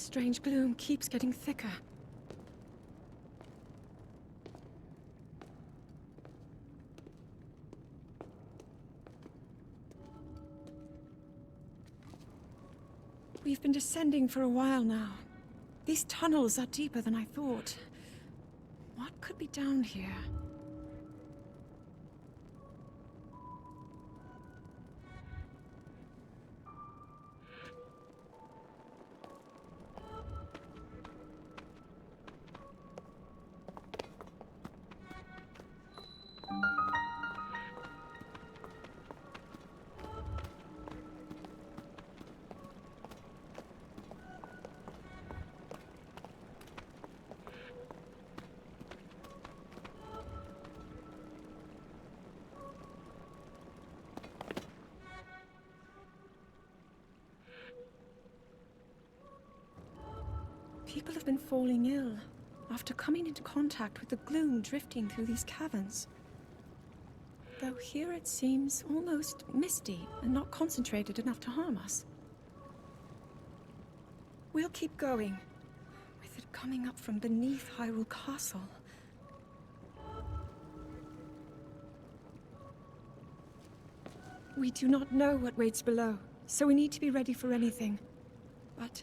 strange gloom keeps getting thicker. We've been descending for a while now. These tunnels are deeper than I thought. What could be down here? People have been falling ill after coming into contact with the gloom drifting through these caverns. Though here it seems almost misty and not concentrated enough to harm us. We'll keep going, with it coming up from beneath Hyrule Castle. We do not know what waits below, so we need to be ready for anything. But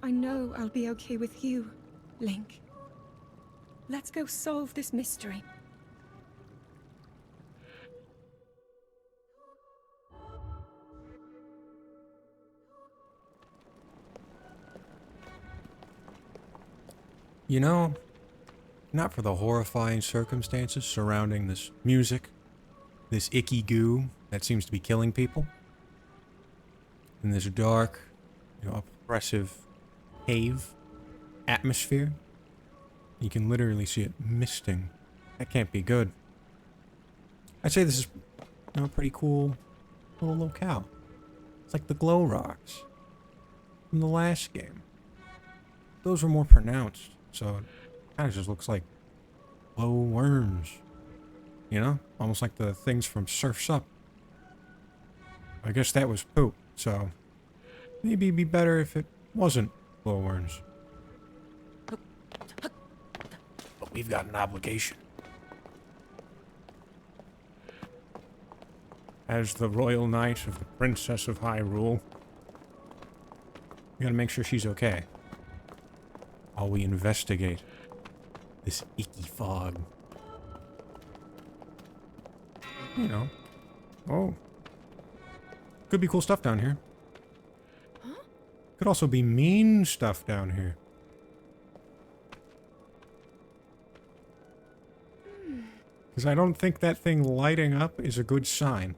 I know I'll be okay with you, Link. Let's go solve this mystery. You know, not for the horrifying circumstances surrounding this music, this icky goo that seems to be killing people, in this dark, oppressive cave atmosphere. You can literally see it misting. That can't be good. I'd say this is, a pretty cool little locale. It's like the glow rocks from the last game. Those were more pronounced, so it kind of just looks like glow worms. Almost like the things from Surf's Up. I guess that was poop, so maybe it'd be better if it wasn't glowworms. But we've got an obligation. As the Royal Knight of the Princess of Hyrule, we gotta make sure she's okay while we investigate this icky fog. Oh. Could be cool stuff down here. Huh? Could also be mean stuff down here. Because I don't think that thing lighting up is a good sign.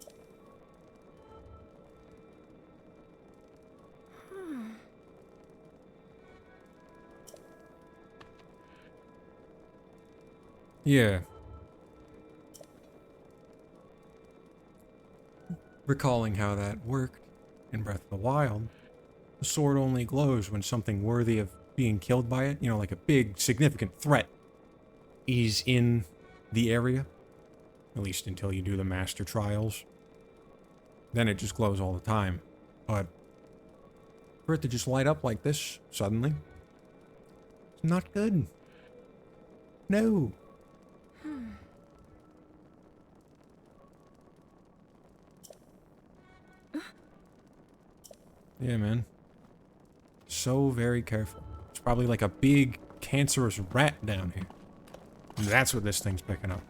Yeah. Recalling how that worked in Breath of the Wild, the sword only glows when something worthy of being killed by it, like a big, significant threat, is in the area. At least until you do the Master Trials. Then it just glows all the time. But for it to just light up like this suddenly, it's not good. No. Yeah, man. So very careful. It's probably like a big cancerous rat down here. And that's what this thing's picking up.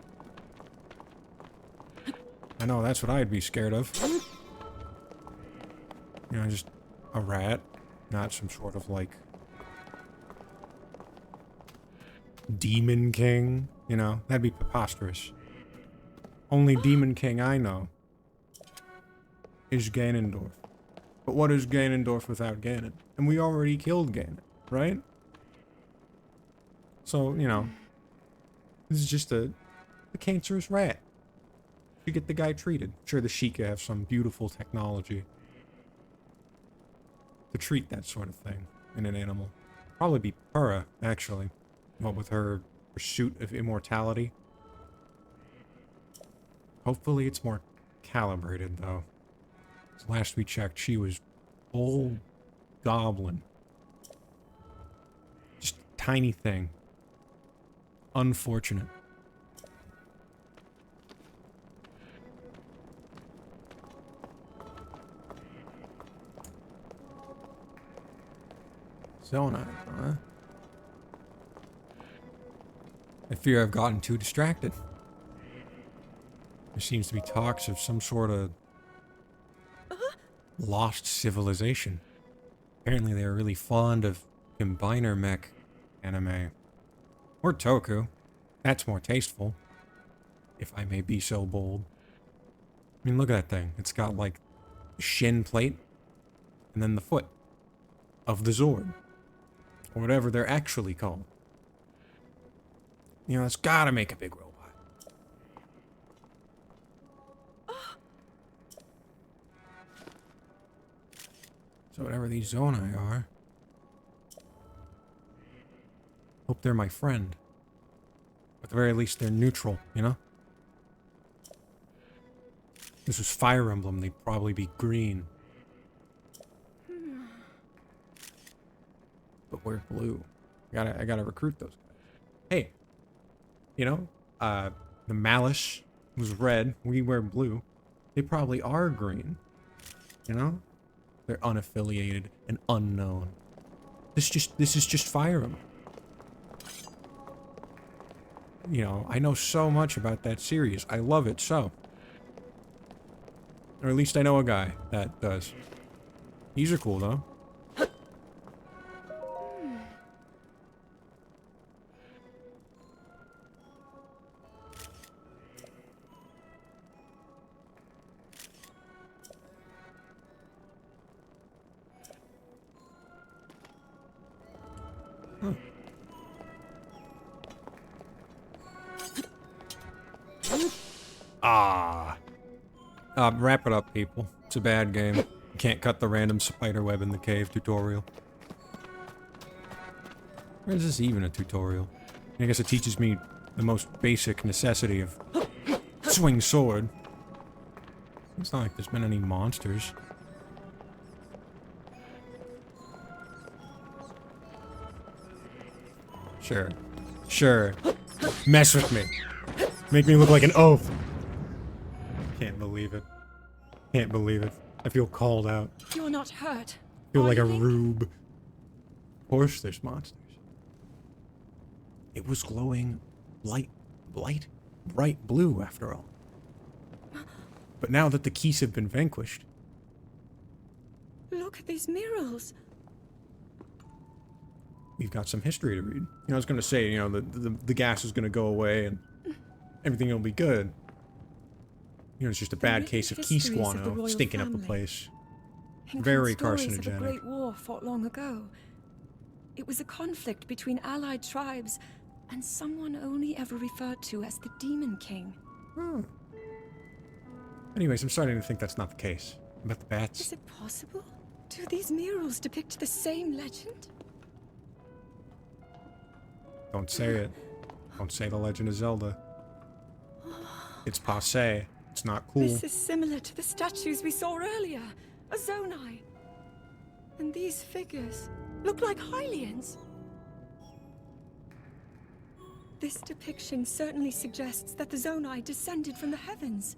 I know, that's what I'd be scared of. Just a rat. Not some sort of, Demon King. That'd be preposterous. Only Demon King I know is Ganondorf. But what is Ganondorf without Ganon? And we already killed Ganon, right? So, this is just a cancerous rat. You get the guy treated. I'm sure the Sheikah have some beautiful technology to treat that sort of thing in an animal. Probably be Purah, actually. What with her pursuit of immortality. Hopefully it's more calibrated, though. Last we checked, she was full goblin. tiny thing. Unfortunate. Zonai, huh? I fear I've gotten too distracted. There seems to be talks of some sort of lost civilization. Apparently they are really fond of combiner mech anime. Or toku. That's more tasteful. If I may be so bold. I mean, look at that thing. It's got, like, shin plate. And then the foot. Of the Zord. Or whatever they're actually called. You know, it's gotta make a big robot. So whatever these Zonai are... hope they're my friend. At the very least, they're neutral, you know? This was Fire Emblem, they'd probably be green. But we're blue. I gotta recruit those guys. Hey! You know, the Malice was red, we wear blue. They probably are green. You know? They're unaffiliated and unknown. This is just Fire Emblem. You know, I know so much about that series. I love it so. Or at least I know a guy that does. These are cool though. Huh. Wrap it up, people. It's a bad game. You can't cut the random spider web in the cave tutorial. Or is this even a tutorial? I guess it teaches me the most basic necessity of swing sword. It's not like there's been any monsters. Sure. Sure. Mess with me. Make me look like an oaf. Can't believe it. Can't believe it. I feel called out. You're not hurt. I feel like a are you? rube. Of course there's monsters. It was glowing bright blue after all. But now that the keys have been vanquished. Look at these murals. We've got some history to read. You know, I was gonna say, you know, the gas is gonna go away and everything will be good. You know, it's just a bad case of key squano stinking up the place. Very carcinogenic. Of a great war fought long ago. It was a conflict between allied tribes and someone only ever referred to as the Demon King. Hmm. Anyways, I'm starting to think that's not the case. About the bats. Is it possible? Do these murals depict the same legend? Don't say it. Don't say the Legend of Zelda. It's passé. It's not cool. This is similar to the statues we saw earlier. A Zonai. And these figures look like Hylians. This depiction certainly suggests that the Zonai descended from the heavens.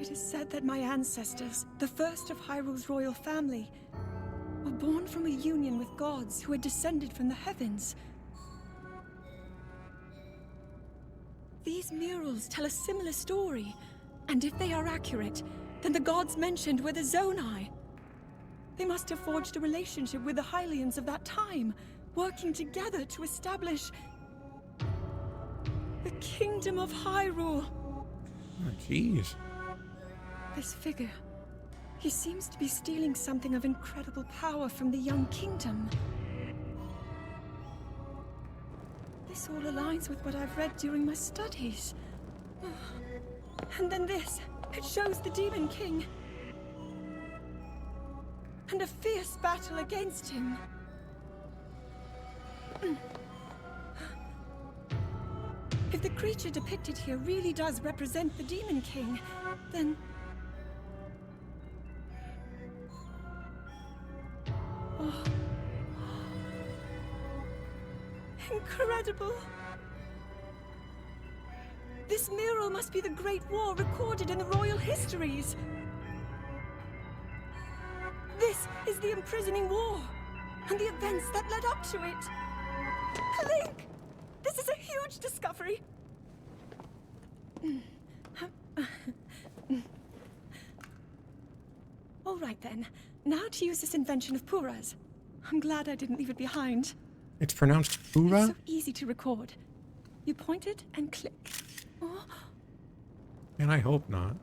It is said that my ancestors, the first of Hyrule's royal family, were born from a union with gods who had descended from the heavens. These murals tell a similar story, and if they are accurate, then the gods mentioned were the Zonai. They must have forged a relationship with the Hylians of that time, working together to establish the Kingdom of Hyrule. Oh, jeez. This figure, he seems to be stealing something of incredible power from the young kingdom. This all aligns with what I've read during my studies. And then this, it shows the Demon King. And a fierce battle against him. If the creature depicted here really does represent the Demon King, then Incredible. This mural must be the Great War recorded in the royal histories. This is the imprisoning war, and the events that led up to it. Link! This is a huge discovery. All right then. Now to use this invention of Pura's. I'm glad I didn't leave it behind. It's pronounced Pura? It's so easy to record. You point it and click. Oh, And I hope not.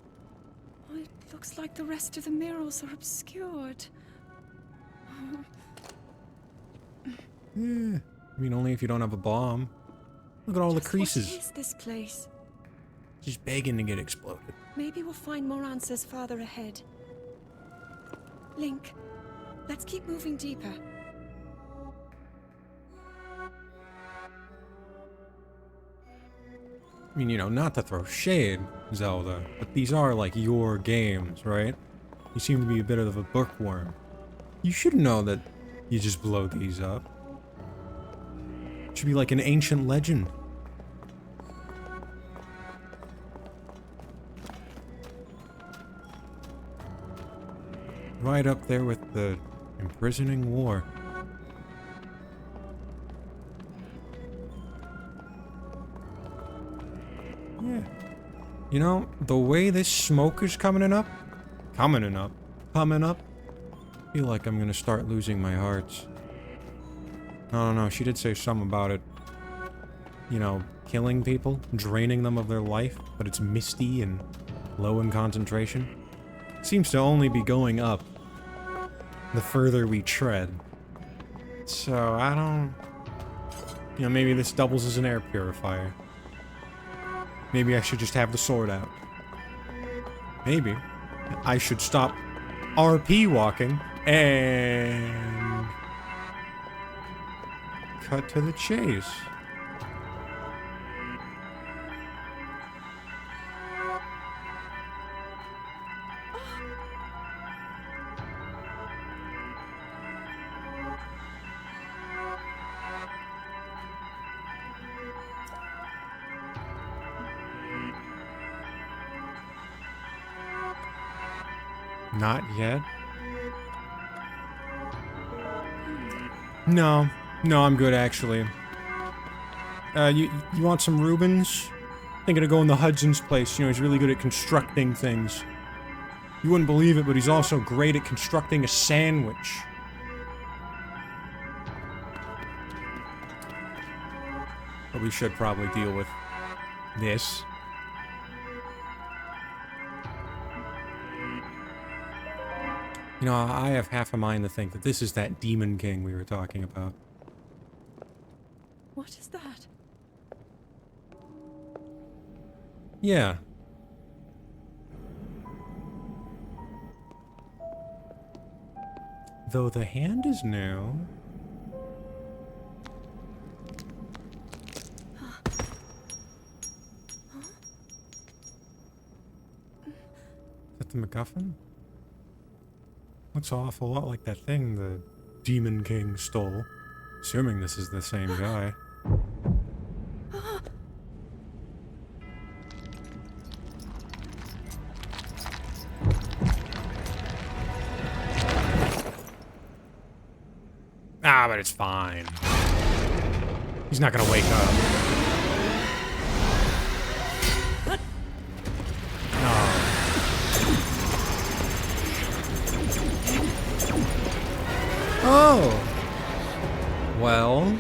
it looks like the rest of the murals are obscured. Yeah. I mean, only if you don't have a bomb. Look at all the creases. What is this place? Just begging to get exploded. Maybe we'll find more answers farther ahead. Link, let's keep moving deeper. I mean, you know, not to throw shade, Zelda, but these are like your games, right? You seem to be a bit of a bookworm. You should know that you just blow these up. It should be like an ancient legend. Right up there with the imprisoning war. Yeah. You know, the way this smoke is coming up, I feel like I'm gonna start losing my hearts. I don't know, she did say something about it, you know, killing people, draining them of their life, but it's misty and low in concentration. Seems to only be going up the further we tread. So, I don't... You know, maybe this doubles as an air purifier. Maybe I should just have the sword out. Maybe I should stop RP walking and cut to the chase. Not yet. No, I'm good actually. You want some Rubens? Thinking of going to Hudson's place. You know, he's really good at constructing things. You wouldn't believe it, but he's also great at constructing a sandwich. But we should probably deal with this. You know, I have half a mind to think that this is that Demon King we were talking about. What is that? Yeah. Though the hand is new. Is that the MacGuffin? Looks an awful lot like that thing the Demon King stole. Assuming this is the same guy. Ah, but it's fine. He's not gonna wake up. Oh. Well,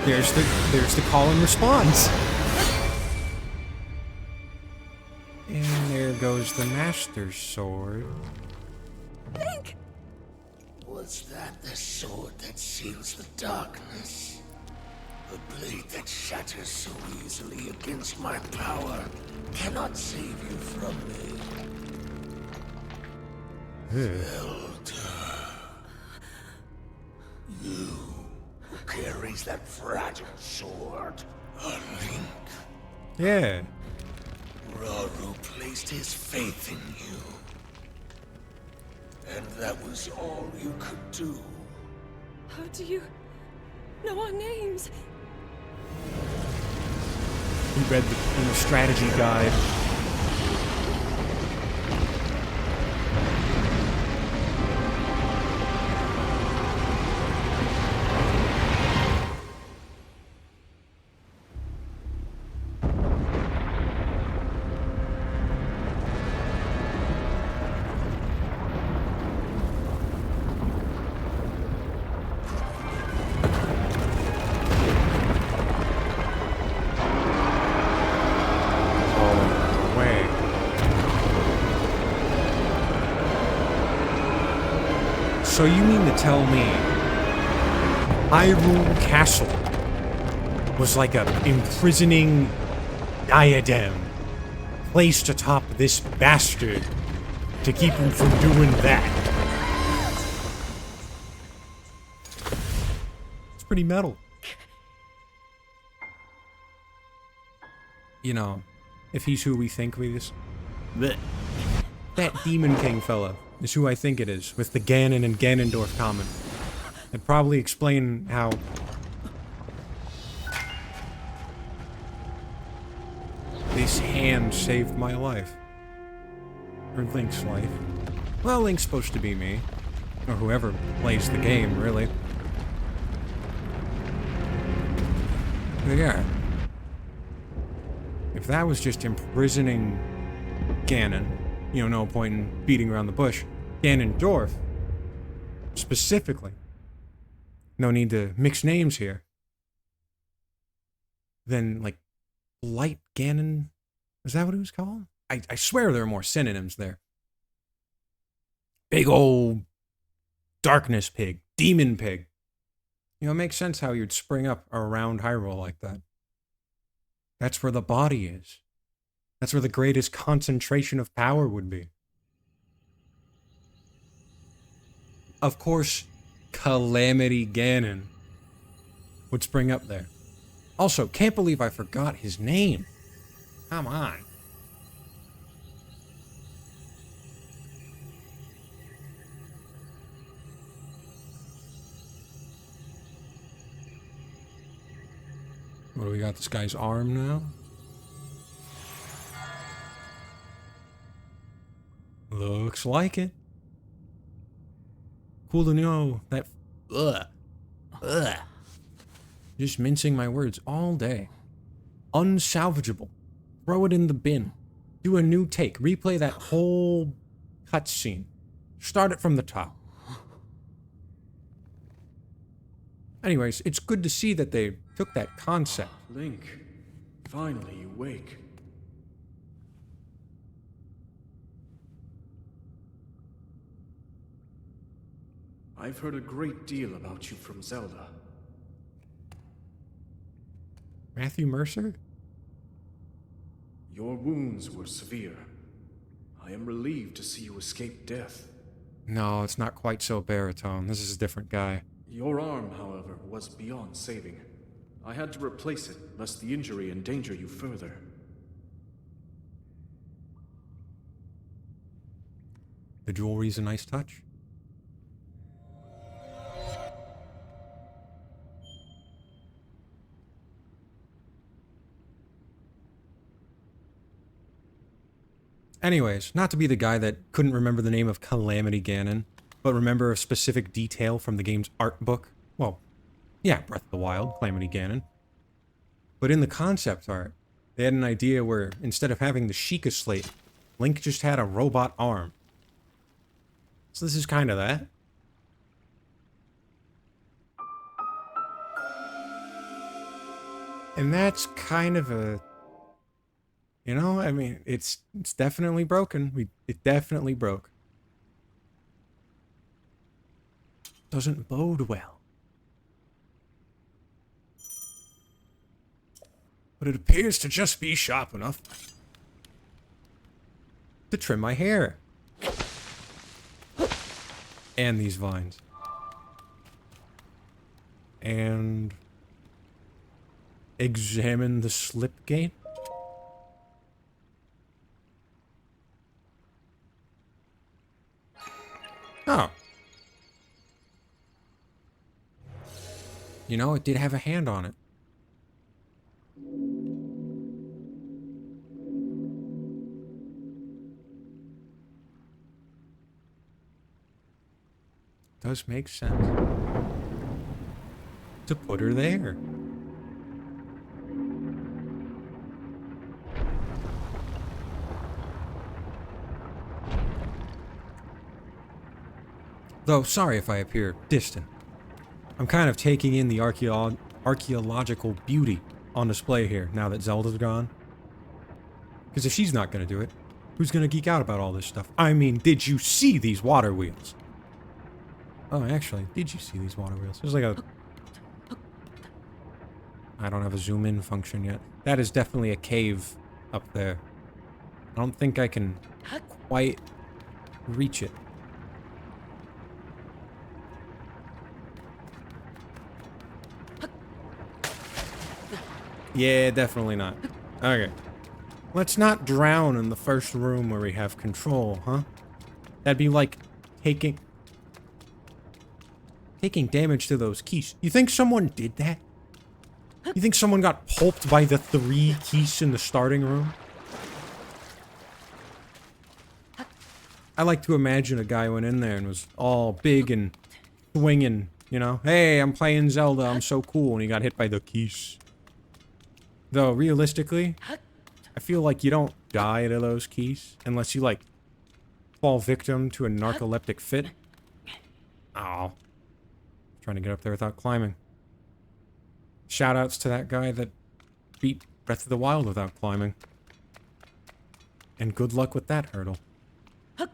there's the call and response. And there goes the Master's sword. Link! Was that the sword that seals the darkness? The blade that shatters so easily against my power cannot save you from me. Zelda. You who carries that fragile sword, a Link. Yeah. Rauru placed his faith in you. And that was all you could do. How do you know our names? He read the strategy guide. So you mean to tell me Hyrule Castle was like a imprisoning diadem placed atop this bastard to keep him from doing that? It's pretty metal. You know, if he's who we think he is. Blech. That Demon King fella is who I think it is, with the Ganon and Ganondorf comment. That'd probably explain how... this hand saved my life. Or Link's life. Well, Link's supposed to be me. Or whoever plays the game, really. But yeah. If that was just imprisoning Ganon, you know, no point in beating around the bush. Ganondorf, specifically. No need to mix names here. Then, like, Light Ganon? Is that what it was called? I swear there are more synonyms there. Big old darkness pig. Demon pig. You know, it makes sense how you'd spring up around Hyrule like that. That's where the body is. That's where the greatest concentration of power would be. Of course, Calamity Ganon would spring up there. Also, can't believe I forgot his name. Come on. What do we got? This guy's arm now? Looks like it. Cool to know that... Ugh. Just mincing my words all day. Unsalvageable. Throw it in the bin. Do a new take. Replay that whole cutscene. Start it from the top. Anyways, it's good to see that they took that concept. Link, finally you wake. I've heard a great deal about you from Zelda. Matthew Mercer? Your wounds were severe. I am relieved to see you escape death. No, it's not quite so baritone. This is a different guy. Your arm, however, was beyond saving. I had to replace it, lest the injury endanger you further. The jewelry's a nice touch. Anyways, not to be the guy that couldn't remember the name of Calamity Ganon, but remember a specific detail from the game's art book. Well, yeah, Breath of the Wild, Calamity Ganon. But in the concept art, they had an idea where instead of having the Sheikah Slate, Link just had a robot arm. So this is kind of that. And that's kind of a... You know, I mean, it's definitely broken. It definitely broke. Doesn't bode well. But it appears to just be sharp enough to trim my hair. And these vines. And examine the slip gate. Oh. You know, it did have a hand on it. does make sense to put her there. Though, sorry if I appear distant. I'm kind of taking in the archaeological beauty on display here now that Zelda's gone. Because if she's not going to do it, who's going to geek out about all this stuff? I mean, did you see these water wheels? Oh, actually, did you see these water wheels? There's like a... I don't have a zoom in function yet. That is definitely a cave up there. I don't think I can quite reach it. Yeah, definitely not. Okay. Let's not drown in the first room where we have control, huh? That'd be like taking damage to those keys. You think someone did that? You think someone got pulped by the 3 keys in the starting room? I like to imagine a guy went in there and was all big and swinging, you know? Hey, I'm playing Zelda, I'm so cool, and he got hit by the keys. Though, realistically, I feel like you don't die to those keys unless you, like, fall victim to a narcoleptic fit. Ow. Trying to get up there without climbing. Shoutouts to that guy that beat Breath of the Wild without climbing. And good luck with that hurdle. I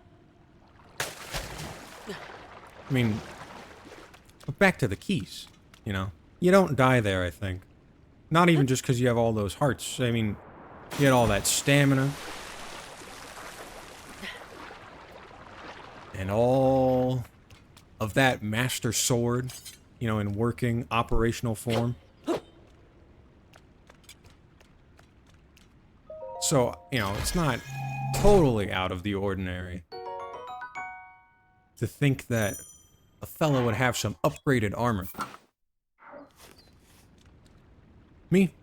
mean, but back to the keys, you know? You don't die there, I think. Not even just because you have all those hearts. I mean, you had all that stamina. And all of that master sword, you know, in working operational form. So, you know, it's not totally out of the ordinary to think that a fellow would have some upgraded armor. Me?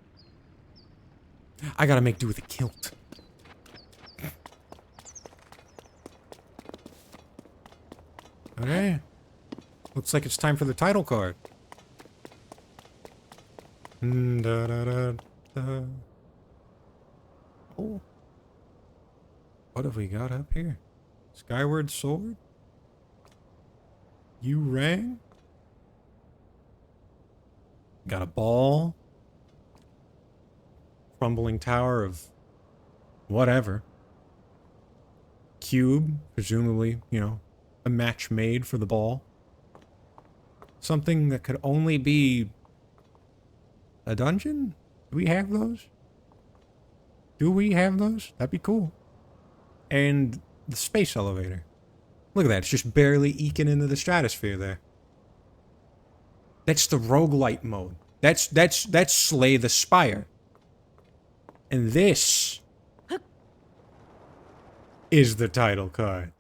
I gotta make do with a kilt. Okay. Looks like it's time for the title card. Da, da, da, da. Oh. What have we got up here? Skyward Sword? You rang? Got a ball. Crumbling tower of whatever. Cube, presumably, you know, a match made for the ball. Something that could only be a dungeon? Do we have those? Do we have those? That'd be cool. And the space elevator. Look at that, it's just barely eking into the stratosphere there. That's the roguelite mode. That's Slay the Spire. And this is the title card.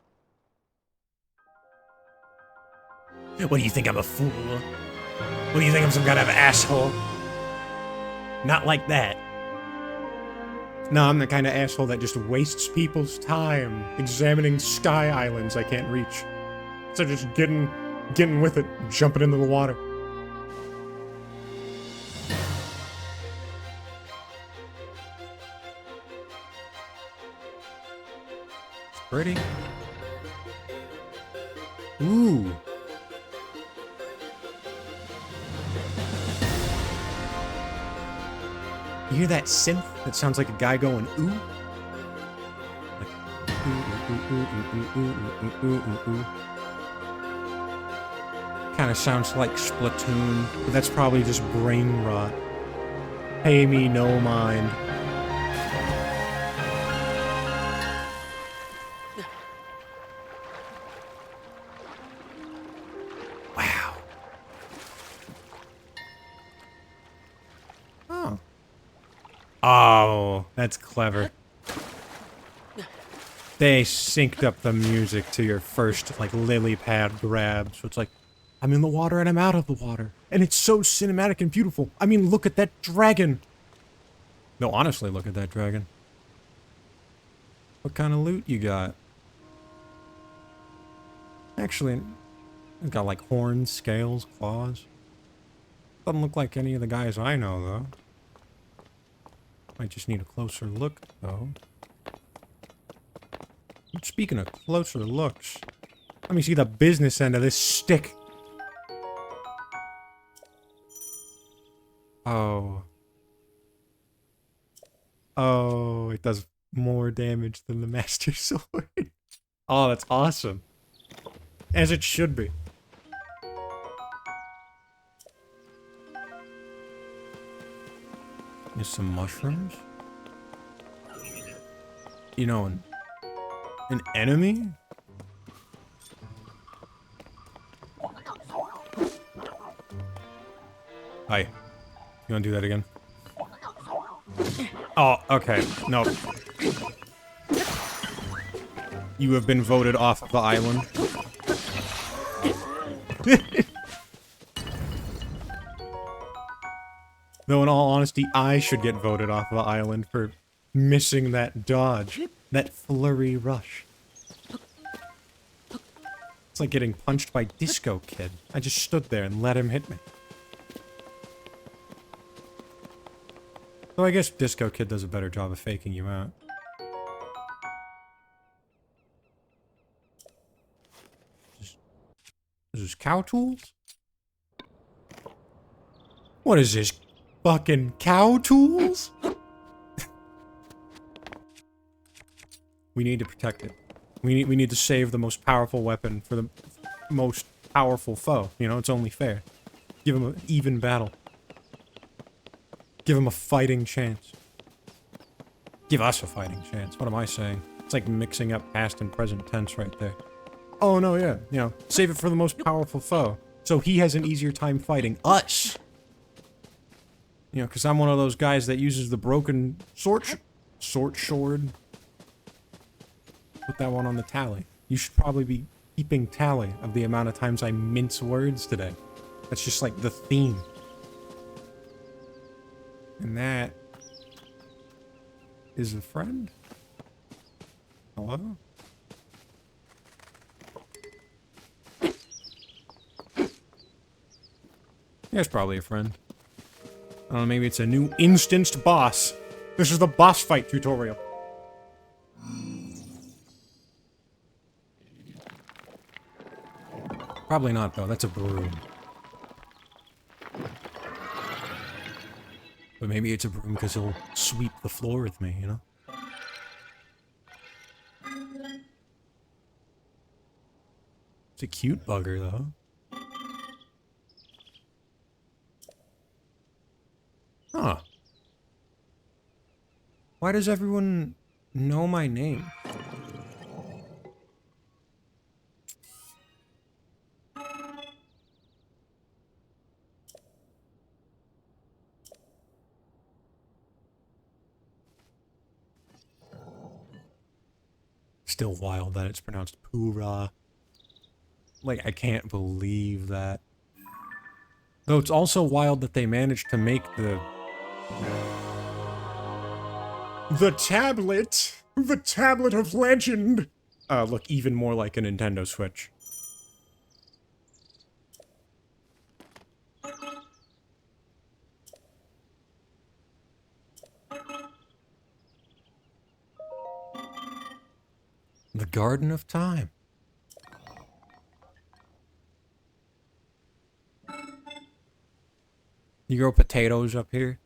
What do you think, I'm a fool? What do you think, I'm some kind of asshole? Not like that. No, I'm the kind of asshole that just wastes people's time examining sky islands I can't reach. So just getting with it, jumping into the water. It's pretty. Ooh. You hear that synth that sounds like a guy going ooh? Like ooh, ooh, ooh, ooh, ooh, ooh, ooh, ooh, ooh. Kind of sounds like Splatoon, but that's probably just brain rot. Pay me no mind. Wow. Oh. Oh, that's clever. They synced up the music to your first, like, lily pad grab. So it's like, I'm in the water and I'm out of the water. And it's so cinematic and beautiful. I mean, look at that dragon. No, honestly, look at that dragon. What kind of loot you got? Actually, He's got like horns, scales, claws. Doesn't look like any of the guys I know, though. Might just need a closer look, though. Speaking of closer looks, let me see the business end of this stick. Oh. Oh, it does more damage than the Master Sword. Oh, that's awesome. As it should be. There's some mushrooms. You know, an enemy? Hi. You wanna do that again? Oh, okay. No. You have been voted off of the island. Though in all honesty, I should get voted off of the island for missing that dodge. That flurry rush. It's like getting punched by Disco Kid. I just stood there and let him hit me. Though I guess Disco Kid does a better job of faking you out. Is this cow tools? What is this? Fucking cow tools? We need to protect it. We need to save the most powerful weapon for the most powerful foe. You know, it's only fair. Give him an even battle. Give him a fighting chance. Give us a fighting chance. What am I saying? It's like mixing up past and present tense right there. Oh no, yeah. You know, save it for the most powerful foe. So he has an easier time fighting us. You know, because I'm one of those guys that uses the broken sword. Put that one on the tally. You should probably be keeping tally of the amount of times I mince words today. That's just like the theme. And that is a friend? Hello? Yeah, it's probably a friend. I don't know, maybe it's a new instanced boss. This is the boss fight tutorial. Probably not, though. That's a broom. But maybe it's a broom because he'll sweep the floor with me, you know? It's a cute bugger, though. Huh. Why does everyone know my name? Still wild that it's pronounced Poorah. Like, I can't believe that. Though it's also wild that they managed to make the tablet! The tablet of legend! Look even more like a Nintendo Switch. The Garden of Time. You grow potatoes up here?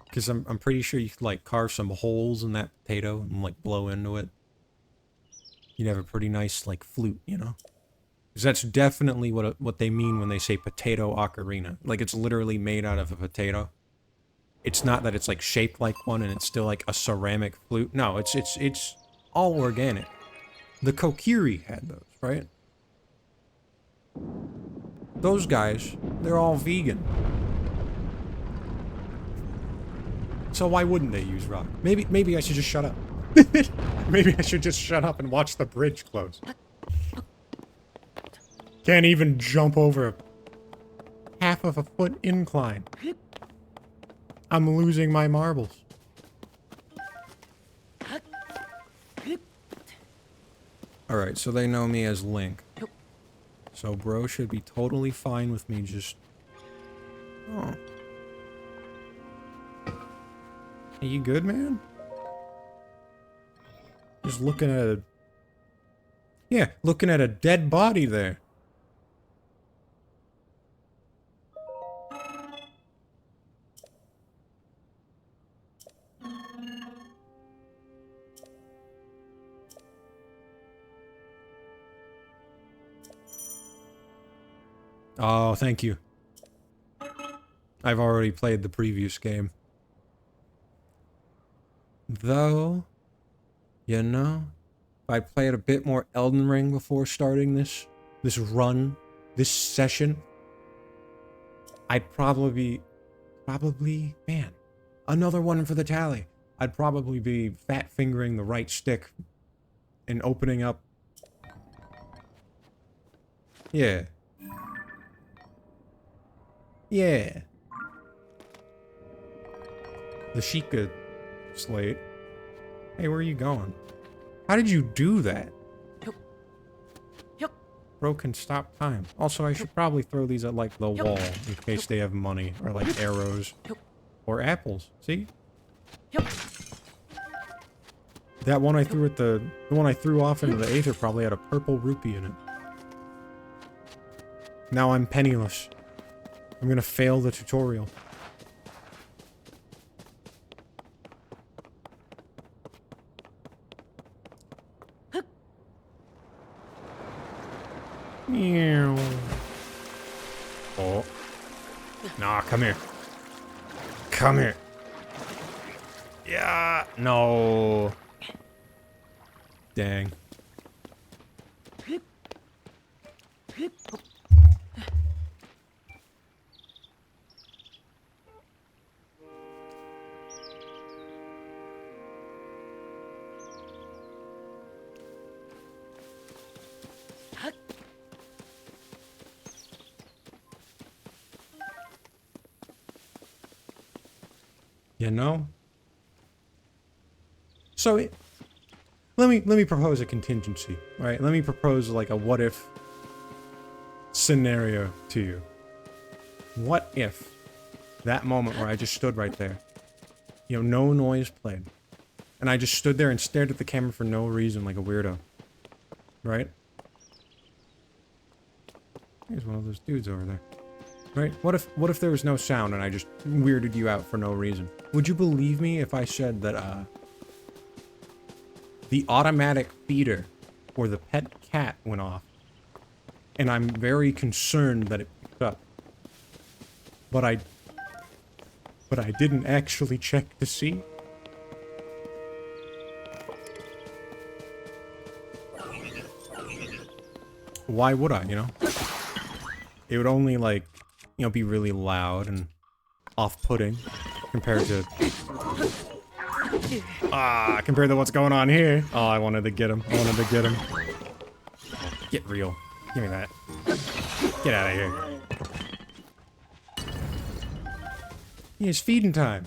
Because I'm pretty sure you could, like, carve some holes in that potato and, like, blow into it. You'd have a pretty nice, like, flute, you know? Because that's definitely what they mean when they say potato ocarina. Like, it's literally made out of a potato. It's not that it's, like, shaped like one and it's still, like, a ceramic flute. No, it's all organic. The Kokiri had those, right? Those guys, they're all vegan. So why wouldn't they use rock? Maybe I should just shut up. Maybe I should just shut up and watch the bridge close. Can't even jump over half of a foot incline. I'm losing my marbles. Alright, so they know me as Link. So bro should be totally fine with me just... Oh. Are you good, man? Just looking at a... Yeah, looking at a dead body there. Oh, thank you. I've already played the previous game. Though, you know, if I played a bit more Elden Ring before starting this run, this session, I'd probably, man, another one for the tally. I'd probably be fat fingering the right stick and opening up. Yeah. Yeah. The Sheikah slate. Hey, where are you going? How did you do that? Bro can stop time. Also, I should probably throw these at, like, the wall in case they have money, or, like, arrows. Or apples. See? That one I threw at the one I threw off into the Aether probably had a purple rupee in it. Now I'm penniless. I'm gonna fail the tutorial. Meow. Oh. Nah, come here. Come here. Yeah. No. Dang. You know? So, let me propose a contingency, right? Let me propose, like, a what-if scenario to you. What if that moment where I just stood right there, you know, no noise played, and I just stood there and stared at the camera for no reason like a weirdo, right? Here's one of those dudes over there. Right? What if there was no sound and I just weirded you out for no reason? Would you believe me if I said that, the automatic feeder for the pet cat went off, and I'm very concerned that it picked up, but I didn't actually check to see? Why would I, you know? It would only, like, you know, be really loud and off-putting compared to... compared to what's going on here. Oh, I wanted to get him. I wanted to get him. Get real. Give me that. Get out of here. Yeah, it's feeding time.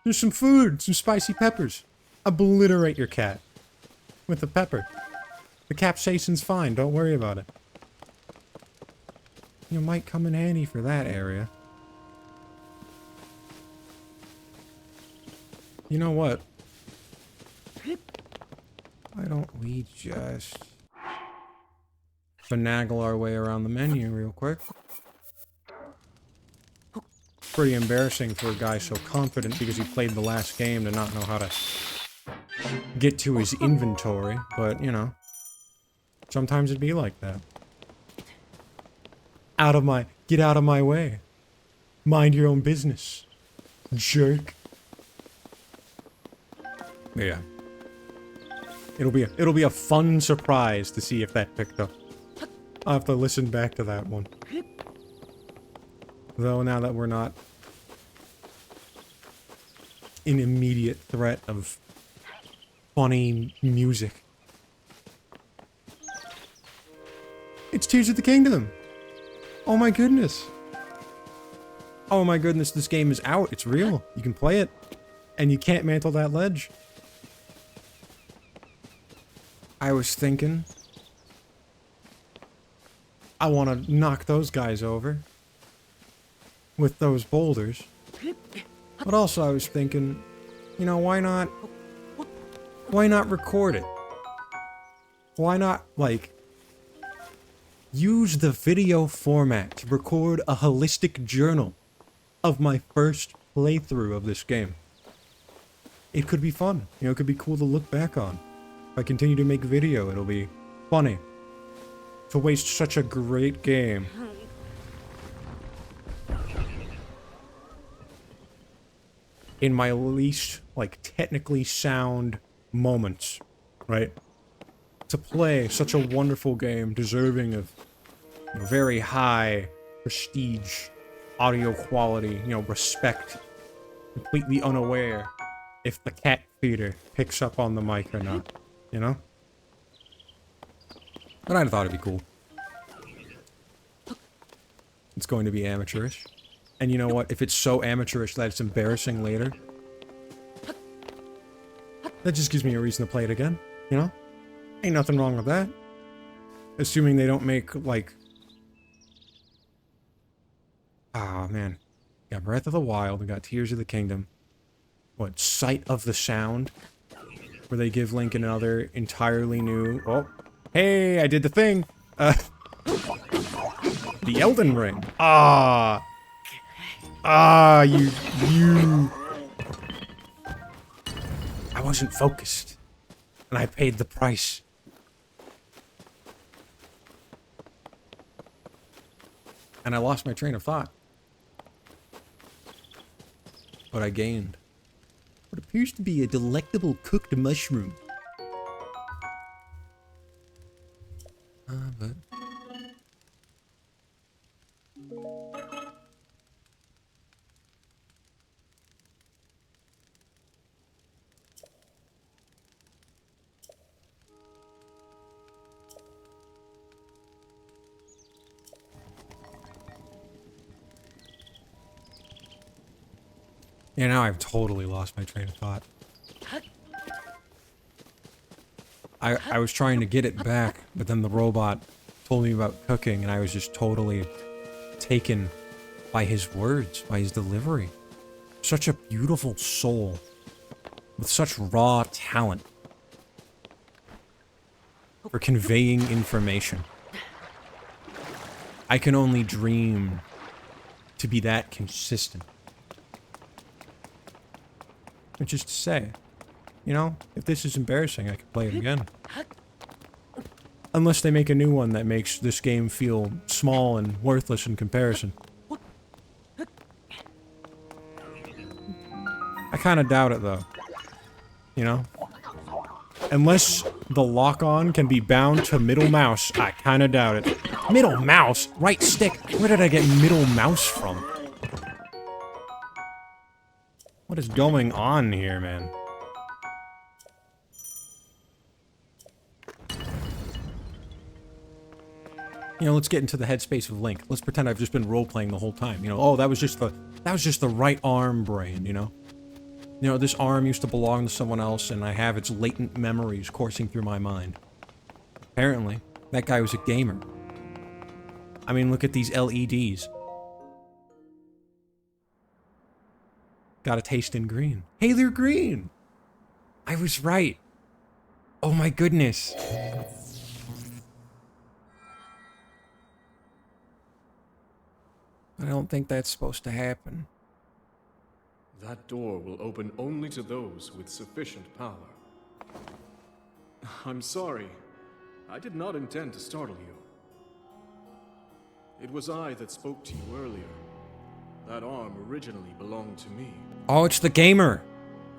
There's some food, some spicy peppers. Obliterate your cat with the pepper. The capsaicin's fine, don't worry about it. You might come in handy for that area. You know what? Why don't we just finagle our way around the menu real quick? Pretty embarrassing for a guy so confident because he played the last game to not know how to get to his inventory, but, you know, sometimes it'd be like that. Get out of my way. Mind your own business. Jerk. Yeah. It'll be a fun surprise to see if that picked up. I'll have to listen back to that one. Though now that we're not in immediate threat of funny music. It's Tears of the Kingdom! Oh my goodness! Oh my goodness, this game is out. It's real. You can play it. And you can't mantle that ledge. I was thinking, I want to knock those guys over with those boulders. But also I was thinking, you know, why not record it? Why not, like, use the video format to record a holistic journal of my first playthrough of this game? It could be fun. You know, it could be cool to look back on. If I continue to make video, it'll be funny. To waste such a great game. In my least, like, technically sound moments, right? To play such a wonderful game, deserving of, you know, very high prestige, audio quality, you know, respect, completely unaware if the cat feeder picks up on the mic or not, you know? But I thought it'd be cool. It's going to be amateurish. And you know what? If it's so amateurish that it's embarrassing later, that just gives me a reason to play it again, you know? Ain't nothing wrong with that. Assuming they don't make, like... Ah, man. We got Breath of the Wild, we got Tears of the Kingdom. What, Sight of the Sound? Where they give Link another entirely new... Oh, hey, I did the thing! The Elden Ring. Ah! Ah, you... I wasn't focused. And I paid the price. And I lost my train of thought. But I gained what appears to be a delectable cooked mushroom. But... yeah, now I've totally lost my train of thought. I was trying to get it back, but then the robot told me about cooking, and I was just totally taken by his words, by his delivery. Such a beautiful soul, with such raw talent for conveying information. I can only dream to be that consistent. Which is to say, you know, if this is embarrassing, I can play it again. Unless they make a new one that makes this game feel small and worthless in comparison. I kind of doubt it, though. You know? Unless the lock-on can be bound to middle mouse, I kind of doubt it. Middle mouse? Right stick? Where did I get middle mouse from? What is going on here, man? You know, let's get into the headspace of Link. Let's pretend I've just been role-playing the whole time. You know, oh, that was just the right arm brain, you know? You know, this arm used to belong to someone else, and I have its latent memories coursing through my mind. Apparently, that guy was a gamer. I mean, look at these LEDs. Got a taste in green. Hey, they're green! I was right. Oh my goodness. I don't think that's supposed to happen. That door will open only to those with sufficient power. I'm sorry. I did not intend to startle you. It was I that spoke to you earlier. That arm originally belonged to me. Oh, it's the gamer!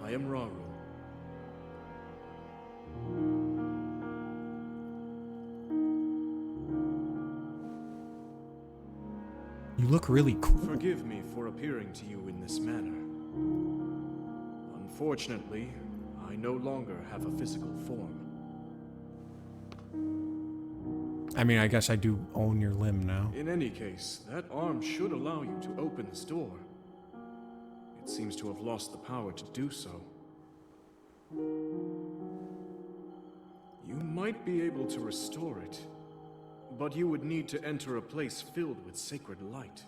I am Raru. You look really cool. Forgive me for appearing to you in this manner. Unfortunately, I no longer have a physical form. I mean, I guess I do own your limb now. In any case, that arm should allow you to open this door. It seems to have lost the power to do so. You might be able to restore it, but you would need to enter a place filled with sacred light.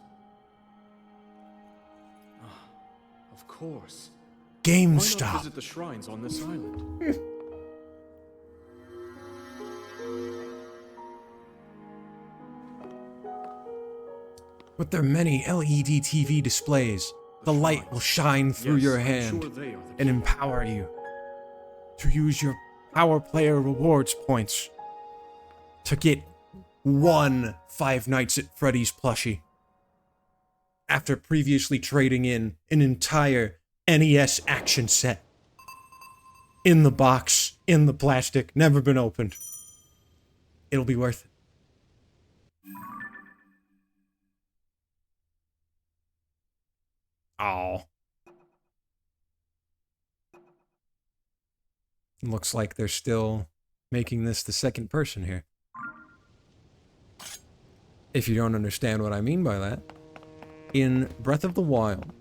Ah, of course. Why not GameStop. visit the shrines on this island? With their many LED TV displays, the light will shine through Yes, your I'm hand sure they are the and key. empower you to use your Power Player rewards points to get one Five Nights at Freddy's plushie after previously trading in an entire NES action set in the box, in the plastic, never been opened. It'll be worth it. Oh. Looks like they're still making this the second person here. If you don't understand what I mean by that, in Breath of the Wild,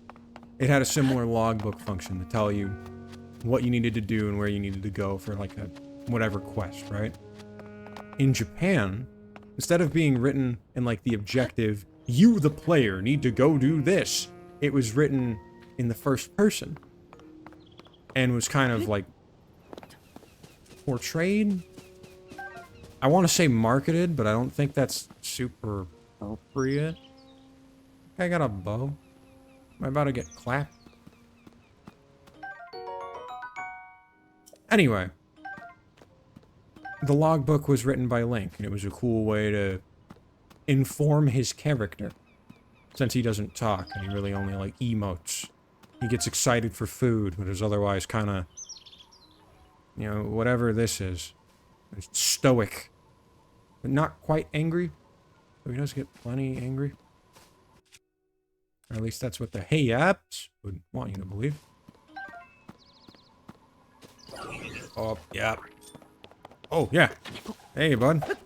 it had a similar logbook function to tell you what you needed to do and where you needed to go for like a whatever quest, right? In Japan, instead of being written in like the objective, you the player need to go do this, it was written in the first person and was kind of like portrayed. I want to say marketed, but I don't think that's super appropriate. I got a bow. Am I about to get clapped? Anyway, the logbook was written by Link, and it was a cool way to inform his character. Since he doesn't talk, and he really only, like, emotes. He gets excited for food, but is otherwise kind of, you know, whatever this is. It's stoic. But not quite angry. But he does get plenty angry. Or at least that's what the hey apps would want you to believe. Oh, yeah. Oh, yeah. Hey, bud.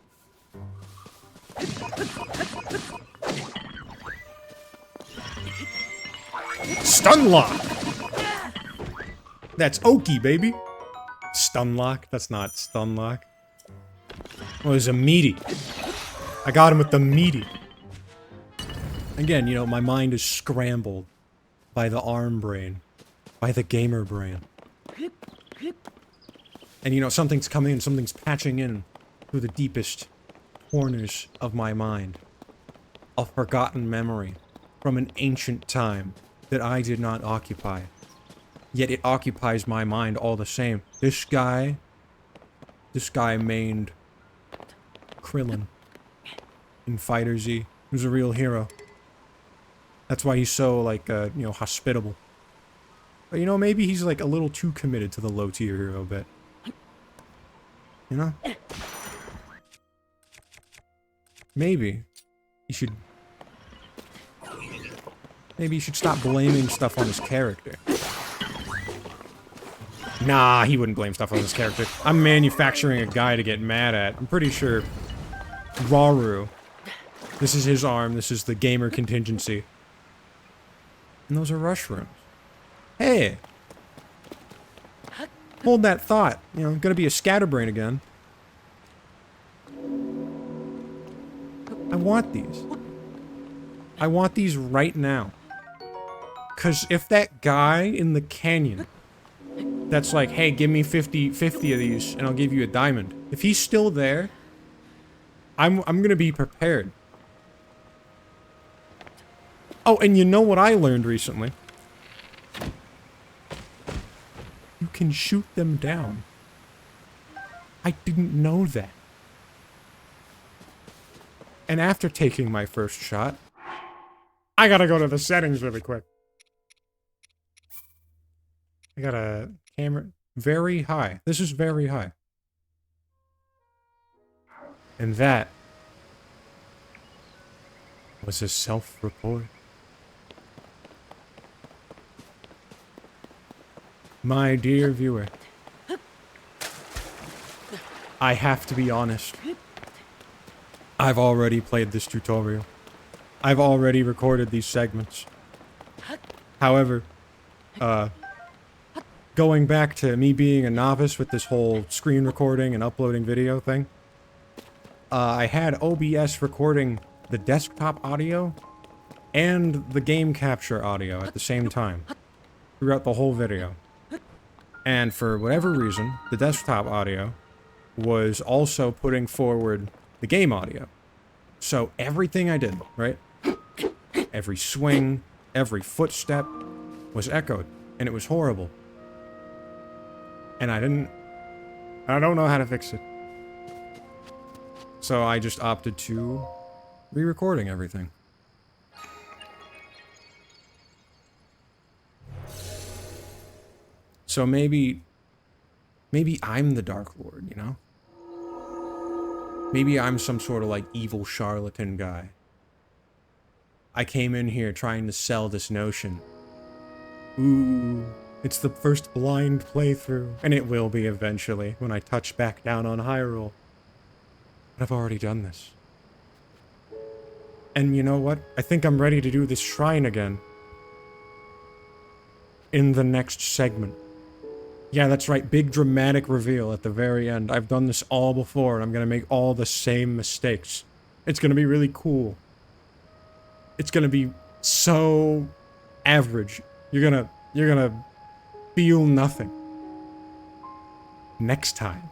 Stun lock! That's Oki, baby. Stun lock? That's not stun lock. Well, it was a meaty. I got him with the meaty. Again, you know, my mind is scrambled by the arm brain, by the gamer brain. And you know, something's coming in, something's patching in through the deepest corners of my mind. A forgotten memory from an ancient time that I did not occupy. Yet it occupies my mind all the same. This guy mained Krillin in Fighter Z. He was a real hero. That's why he's so, like, you know, hospitable. But, you know, maybe he's, like, a little too committed to the low-tier hero bit. You know? Maybe you should... Maybe you should stop blaming stuff on his character. Nah, he wouldn't blame stuff on his character. I'm manufacturing a guy to get mad at. I'm pretty sure Rauru. This is his arm. This is the gamer contingency. And those are rush rooms. Hey! Hold that thought. You know, gonna be a scatterbrain again. I want these. I want these right now. Cause if that guy in the canyon that's like, hey, give me 50 of these and I'll give you a diamond. If he's still there, I'm gonna be prepared. Oh, and you know what I learned recently? You can shoot them down. I didn't know that. And after taking my first shot, I gotta go to the settings really quick. I got a camera very high. This is very high. And that was a self-report. My dear viewer, I have to be honest. I've already played this tutorial. I've already recorded these segments. However, going back to me being a novice with this whole screen recording and uploading video thing, I had OBS recording the desktop audio and the game capture audio at the same time throughout the whole video. And for whatever reason, the desktop audio was also putting forward the game audio. So everything I did, right? Every swing, every footstep was echoed, and it was horrible. And I don't know how to fix it. So I just opted to re-recording everything. So maybe I'm the Dark Lord, you know? Maybe I'm some sort of like evil charlatan guy. I came in here trying to sell this notion. Ooh, it's the first blind playthrough, and it will be eventually when I touch back down on Hyrule. But I've already done this. And you know what? I think I'm ready to do this shrine again. In the next segment. Yeah, that's right, big dramatic reveal at the very end. I've done this all before, and I'm gonna make all the same mistakes. It's gonna be really cool. It's gonna be so average. You're gonna feel nothing. Next time.